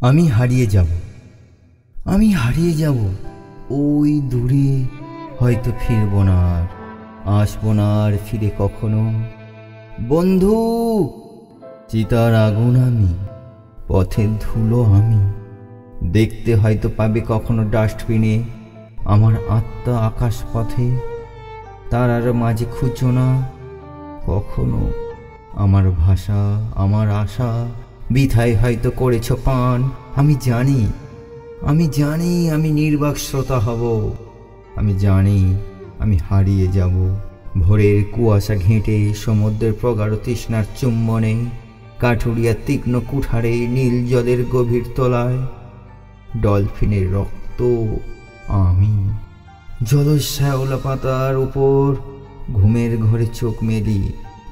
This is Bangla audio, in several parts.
আমি হারিয়ে যাব, আমি হারিয়ে যাব ওই দূরে। হয়তো ফিরব না আর, আসবো না আর ফিরে কখনো। বন্ধু, চিতার আগুন আমি, পথের ধুলো আমি। দেখতে হয়তো পাবে কখনো ডাস্টবিনে আমার আত্মা আকাশ পথে। তারার মাঝে খুঁজো না কখনো আমার ভাষা, আমার আশা। বৃথায় হয়তো করেছ পান। আমি জানি, আমি জানি আমি নির্বাক শ্রোতা হব। আমি জানি আমি হারিয়ে যাব ভোরের কুয়াশা ঘেঁটে, সমুদ্রের প্রগাঢ় তৃষ্ণার চুম্বনে, কাঠুরিয়া তীক্ষ্ণ কুঠারে, নীল জলের গভীর তলায়। ডলফিনের রক্ত আমি, জলজ শ্যাওলা পাতার উপর ঘুমের ঘরে চোখ মেলি।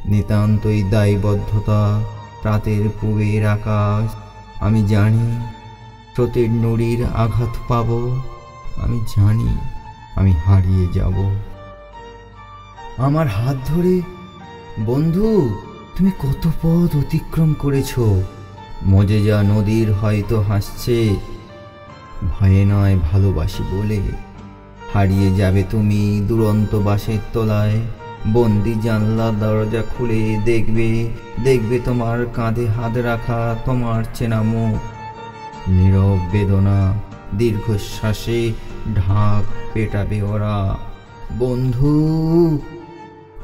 নিতান্তই দায়বদ্ধতা, রাতের পুবের আকাশ। আমি জানি স্রোতের নুড়ির আঘাত পাব। আমি জানি আমি হারিয়ে যাব। আমার হাত ধরে বন্ধু, তুমি কত পথ অতিক্রম করেছ। মজে যা নদীর হয়তো হাসছে, ভয়ে নয় ভালোবাসি বলে। হারিয়ে যাবে তুমি দুরন্ত বাঁশের তলায়। বন্দি জানলা দরজা খুলে দেখবে, দেখবে তোমার কাঁধে হাত রাখা তোমার চেনা মুখ। নীরব বেদনা, দীর্ঘশ্বাসে ঢাক পেটাবে ওরা। বন্ধু,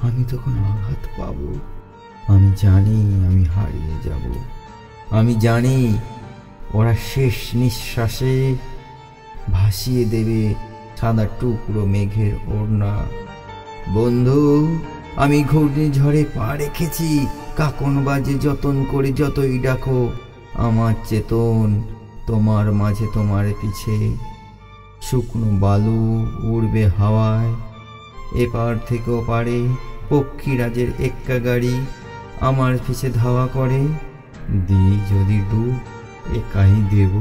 আমি তখন আঘাত পাব। আমি জানি আমি হারিয়ে যাব। আমি জানি ওরা শেষ নিঃশ্বাসে ভাসিয়ে দেবে সাদা টুকরো মেঘের ওড়না। বন্ধু, আমি ঘূর্ণিঝড়ে পা রেখেছি। কাকন বাজে যতন করে যতই ডাকো, আমার চেতন তোমার মাঝে তোমার পিছে। শুকনো বালু উড়বে হাওয়ায়, এপার থেকে ওপারে। পক্ষীরাজের এক্কা গাড়ি আমার পিছে ধাওয়া করে। দিই যদি ডুব, একাই দেব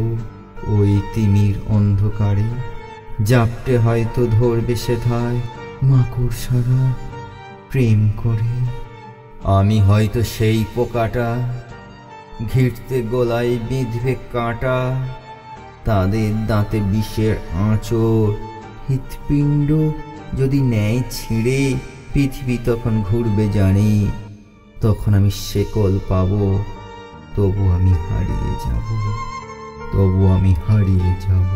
ওই তিমির অন্ধকারে। জাপটে হয়তো ধরবে সেথায় মাকড় সারা প্রেম করে। আমি হয়তো সেই পোকাটা, ঘিরতে গলায় বিঁধবে কাঁটা। তাদের দাঁতে বিষের আঁচড়, হৃৎপিণ্ড যদি নেয় ছিঁড়ে। পৃথিবী তখন ঘুরবে জানি, তখন আমি শেকল পাবো। তবু আমি হারিয়ে যাব, তবু আমি হারিয়ে যাব।